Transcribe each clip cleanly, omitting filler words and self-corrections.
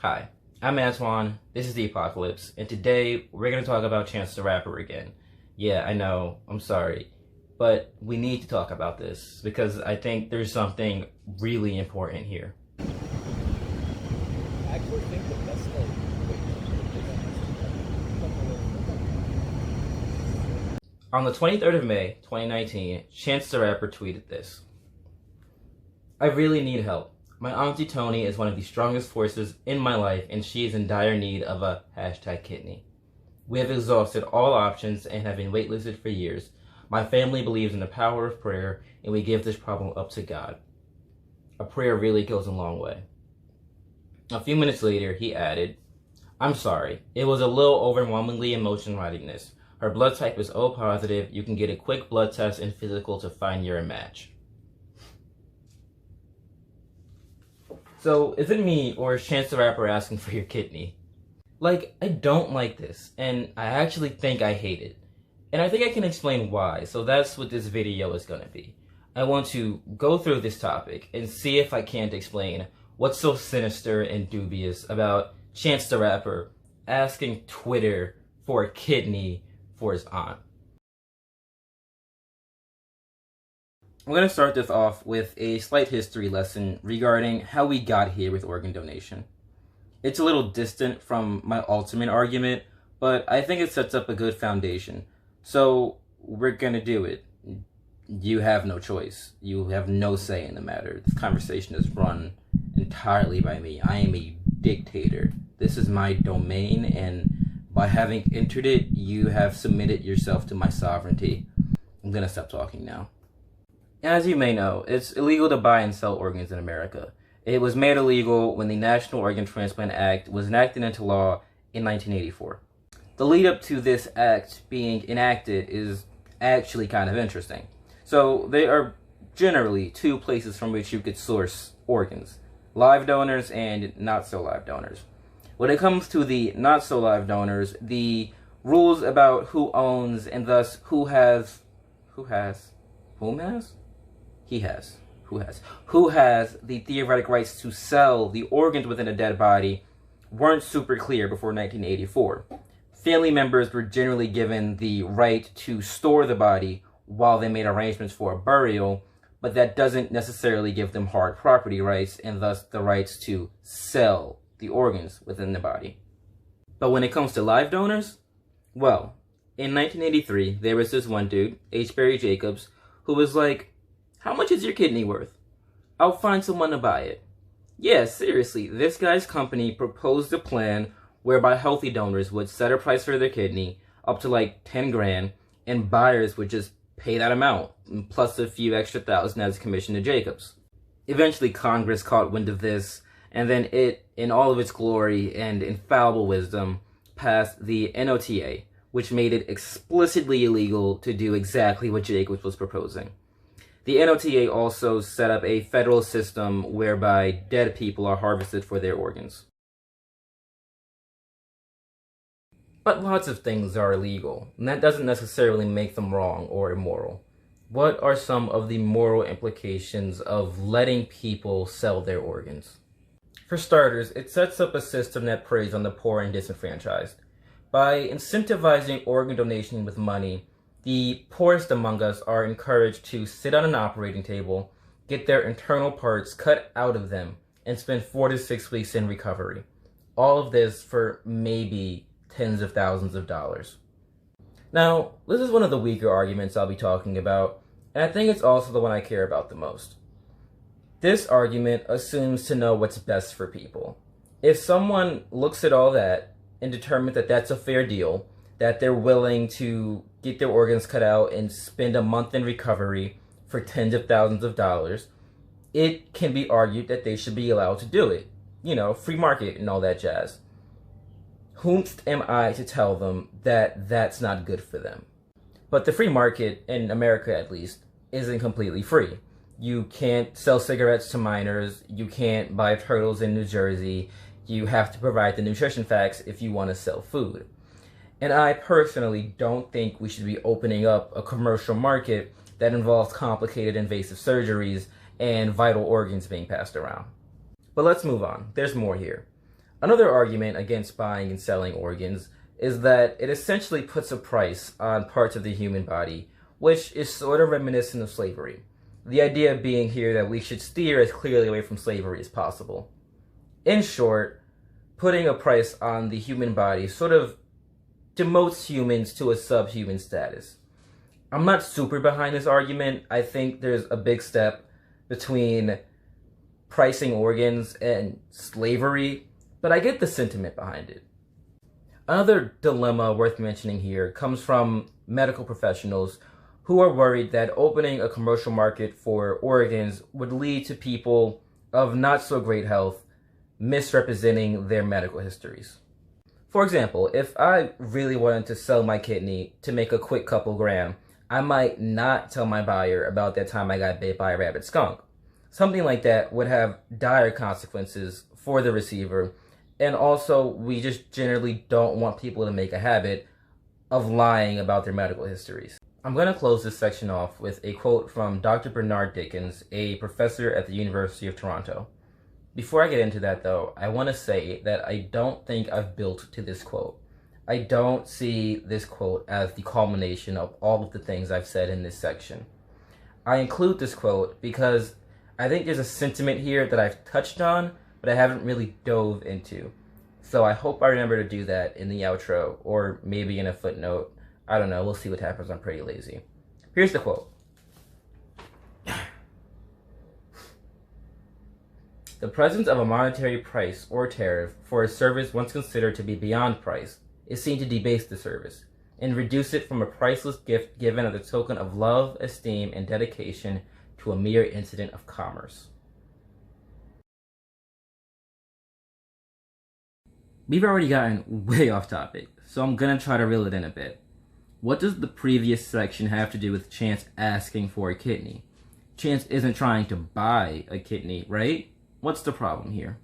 Hi, I'm Antoine, this is The Apocalypse, and today we're going to talk about Chance the Rapper again. Yeah, I know, I'm sorry, but we need to talk about this because I think there's something really important here. I actually think the best way. On the 23rd of May, 2019, Chance the Rapper tweeted this. I really need help. My auntie Tony is one of the strongest forces in my life and she is in dire need of a #kidney. We have exhausted all options and have been waitlisted for years. My family believes in the power of prayer and we give this problem up to God. A prayer really goes a long way. A few minutes later, he added, I'm sorry, it was a little overwhelmingly emotional writing this. Her blood type is O positive. You can get a quick blood test and physical to find you're a match. So, is it me or is Chance the Rapper asking for your kidney? Like, I don't like this, and I actually think I hate it. And I think I can explain why, so that's what this video is gonna be. I want to go through this topic and see if I can't explain what's so sinister and dubious about Chance the Rapper asking Twitter for a kidney for his aunt. I'm going to start this off with a slight history lesson regarding how we got here with organ donation. It's a little distant from my ultimate argument, but I think it sets up a good foundation. So we're going to do it. You have no choice. You have no say in the matter. This conversation is run entirely by me. I am a dictator. This is my domain, and by having entered it, you have submitted yourself to my sovereignty. I'm going to stop talking now. As you may know, it's illegal to buy and sell organs in America. It was made illegal when the National Organ Transplant Act was enacted into law in 1984. The lead up to this act being enacted is actually kind of interesting. So there are generally two places from which you could source organs: live donors and not so live donors. When it comes to the not so live donors, the rules about who owns and thus who has the theoretic rights to sell the organs within a dead body weren't super clear before 1984. Family members were generally given the right to store the body while they made arrangements for a burial, but that doesn't necessarily give them hard property rights and thus the rights to sell the organs within the body. But when it comes to live donors, well, in 1983, there was this one dude, H. Barry Jacobs, who was like, how much is your kidney worth? I'll find someone to buy it. Yeah, seriously, this guy's company proposed a plan whereby healthy donors would set a price for their kidney up to like 10 grand, and buyers would just pay that amount, plus a few extra thousand as a commission to Jacobs. Eventually, Congress caught wind of this, and then it, in all of its glory and infallible wisdom, passed the NOTA, which made it explicitly illegal to do exactly what Jacobs was proposing. The NOTA also set up a federal system whereby dead people are harvested for their organs. But lots of things are illegal, and that doesn't necessarily make them wrong or immoral. What are some of the moral implications of letting people sell their organs? For starters, it sets up a system that preys on the poor and disenfranchised. By incentivizing organ donation with money, the poorest among us are encouraged to sit on an operating table, get their internal parts cut out of them, and spend 4 to 6 weeks in recovery. All of this for maybe tens of thousands of dollars. Now, this is one of the weaker arguments I'll be talking about, and I think it's also the one I care about the most. This argument assumes to know what's best for people. If someone looks at all that and determines that that's a fair deal, that they're willing to get their organs cut out and spend a month in recovery for tens of thousands of dollars, it can be argued that they should be allowed to do it. You know, free market and all that jazz. Whomst am I to tell them that that's not good for them? But the free market, in America at least, isn't completely free. You can't sell cigarettes to minors, you can't buy turtles in New Jersey, you have to provide the nutrition facts if you want to sell food. And I personally don't think we should be opening up a commercial market that involves complicated invasive surgeries and vital organs being passed around. But let's move on. There's more here. Another argument against buying and selling organs is that it essentially puts a price on parts of the human body, which is sort of reminiscent of slavery. The idea being here that we should steer as clearly away from slavery as possible. In short, putting a price on the human body sort of demotes humans to a subhuman status. I'm not super behind this argument. I think there's a big step between pricing organs and slavery, but I get the sentiment behind it. Another dilemma worth mentioning here comes from medical professionals who are worried that opening a commercial market for organs would lead to people of not so great health misrepresenting their medical histories. For example, if I really wanted to sell my kidney to make a quick couple grand, I might not tell my buyer about that time I got bit by a rabid skunk. Something like that would have dire consequences for the receiver, and also we just generally don't want people to make a habit of lying about their medical histories. I'm going to close this section off with a quote from Dr. Bernard Dickens, a professor at the University of Toronto. Before I get into that though, I want to say that I don't think I've built to this quote. I don't see this quote as the culmination of all of the things I've said in this section. I include this quote because I think there's a sentiment here that I've touched on, but I haven't really dove into. So I hope I remember to do that in the outro, or maybe in a footnote. I don't know, we'll see what happens, I'm pretty lazy. Here's the quote. The presence of a monetary price or tariff for a service once considered to be beyond price is seen to debase the service and reduce it from a priceless gift given as a token of love, esteem, and dedication to a mere incident of commerce. We've already gotten way off topic, so I'm gonna try to reel it in a bit. What does the previous section have to do with Chance asking for a kidney? Chance isn't trying to buy a kidney, right? What's the problem here?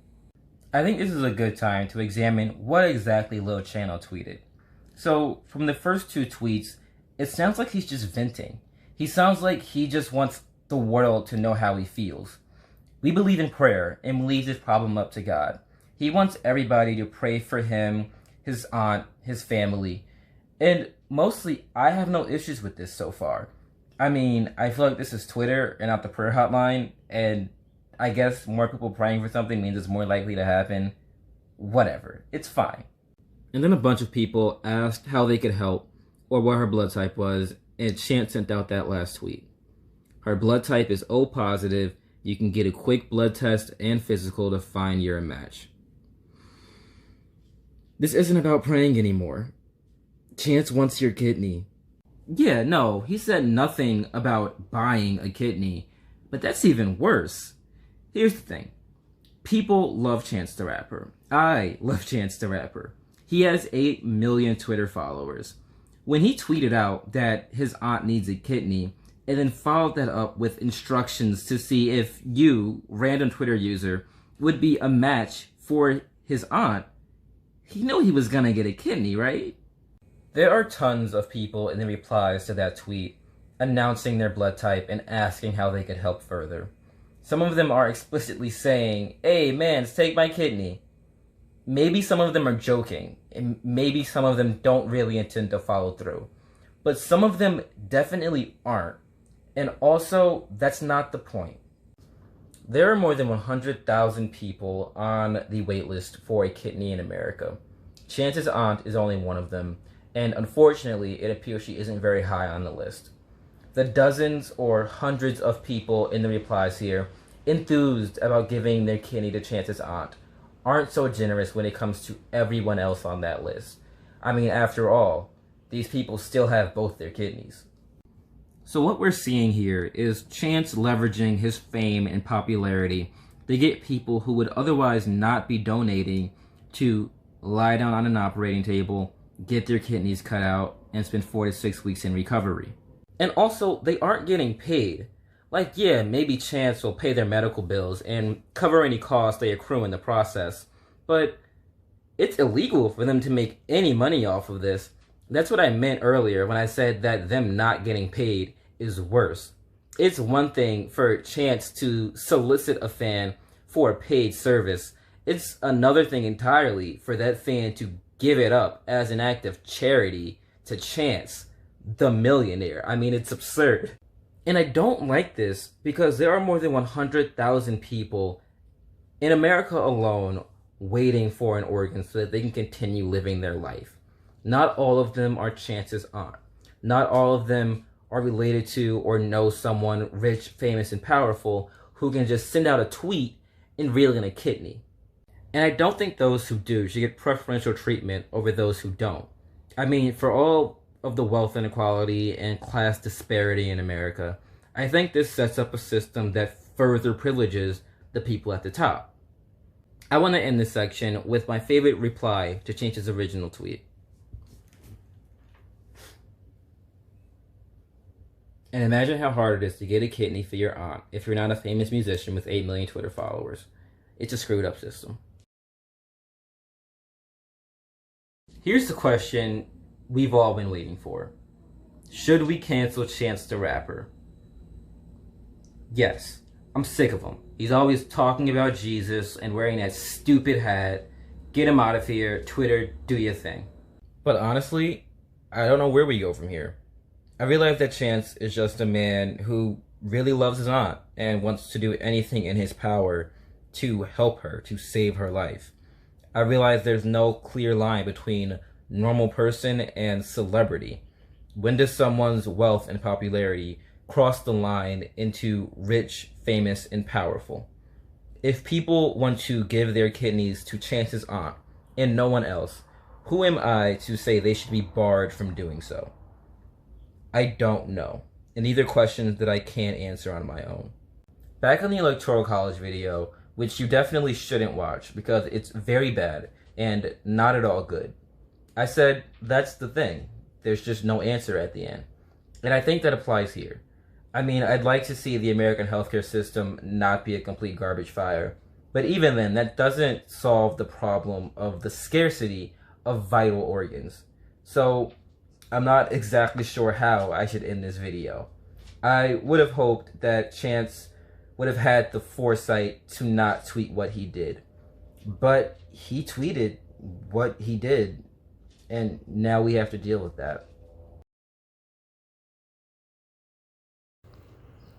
I think this is a good time to examine what exactly Lil Channel tweeted. So, from the first two tweets, it sounds like he's just venting. He sounds like he just wants the world to know how he feels. We believe in prayer and leave this problem up to God. He wants everybody to pray for him, his aunt, his family, and mostly I have no issues with this so far. I mean, I feel like this is Twitter and not the prayer hotline, and I guess more people praying for something means it's more likely to happen. Whatever. It's fine. And then a bunch of people asked how they could help or what her blood type was, and Chance sent out that last tweet. Her blood type is O positive. You can get a quick blood test and physical to find you're a match. This isn't about praying anymore. Chance wants your kidney. Yeah, no, he said nothing about buying a kidney, but that's even worse. Here's the thing. People love Chance the Rapper. I love Chance the Rapper. He has 8 million Twitter followers. When he tweeted out that his aunt needs a kidney, and then followed that up with instructions to see if you, random Twitter user, would be a match for his aunt, he knew he was gonna get a kidney, right? There are tons of people in the replies to that tweet announcing their blood type and asking how they could help further. Some of them are explicitly saying, hey man, take my kidney. Maybe some of them are joking, and maybe some of them don't really intend to follow through. But some of them definitely aren't. And also, that's not the point. There are more than 100,000 people on the waitlist for a kidney in America. Chance's aunt is only one of them, and unfortunately, it appears she isn't very high on the list. The dozens or hundreds of people in the replies here, enthused about giving their kidney to Chance's aunt, aren't so generous when it comes to everyone else on that list. I mean, after all, these people still have both their kidneys. So what we're seeing here is Chance leveraging his fame and popularity to get people who would otherwise not be donating to lie down on an operating table, get their kidneys cut out, and spend 4 to 6 weeks in recovery. And also, they aren't getting paid. Like, yeah, maybe Chance will pay their medical bills and cover any costs they accrue in the process, but it's illegal for them to make any money off of this. That's what I meant earlier when I said that them not getting paid is worse. It's one thing for Chance to solicit a fan for a paid service, It's another thing entirely for that fan to give it up as an act of charity to Chance, the millionaire. I mean, it's absurd. And I don't like this because there are more than 100,000 people in America alone waiting for an organ so that they can continue living their life. Not all of them are Chance's aunt. Not all of them are related to or know someone rich, famous, and powerful who can just send out a tweet and reel in a kidney. And I don't think those who do should get preferential treatment over those who don't. I mean, for all of the wealth inequality and class disparity in America, I think this sets up a system that further privileges the people at the top. I want to end this section with my favorite reply to Chance's original tweet. And imagine how hard it is to get a kidney for your aunt if you're not a famous musician with 8 million Twitter followers. It's a screwed up system. Here's the question we've all been waiting for. Should we cancel Chance the Rapper? Yes, I'm sick of him. He's always talking about Jesus and wearing that stupid hat. Get him out of here. Twitter, do your thing. But honestly, I don't know where we go from here. I realize that Chance is just a man who really loves his aunt and wants to do anything in his power to help her, to save her life. I realize there's no clear line between normal person and celebrity. When does someone's wealth and popularity cross the line into rich, famous, and powerful? If people want to give their kidneys to Chance's aunt and no one else, who am I to say they should be barred from doing so? I don't know, and these are questions that I can't answer on my own. Back on the Electoral College video, which you definitely shouldn't watch because it's very bad and not at all good, I said that's the thing. There's just no answer at the end. And I think that applies here. I mean, I'd like to see the American healthcare system not be a complete garbage fire, but even then, that doesn't solve the problem of the scarcity of vital organs. So I'm not exactly sure how I should end this video. I would have hoped that Chance would have had the foresight to not tweet what he did. But he tweeted what he did, and now we have to deal with that.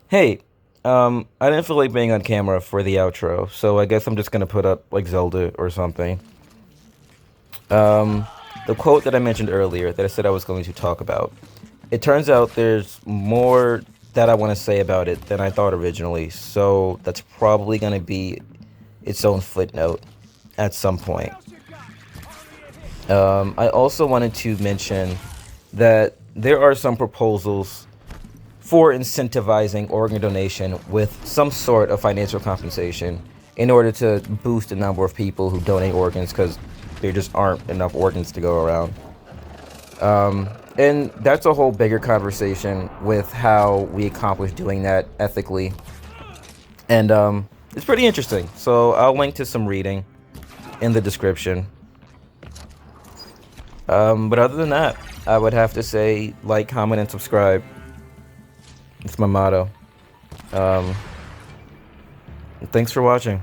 Hey, I didn't feel like being on camera for the outro, so I guess I'm just gonna put up like Zelda or something. The quote that I mentioned earlier that I said I was going to talk about. It turns out there's more that I want to say about it than I thought originally, so that's probably going to be its own footnote at some point. I also wanted to mention that there are some proposals for incentivizing organ donation with some sort of financial compensation in order to boost the number of people who donate organs, because there just aren't enough organs to go around. And that's a whole bigger conversation with how we accomplish doing that ethically. And it's pretty interesting. So I'll link to some reading in the description. But other than that, I would have to say like, comment, and subscribe. It's my motto. Thanks for watching.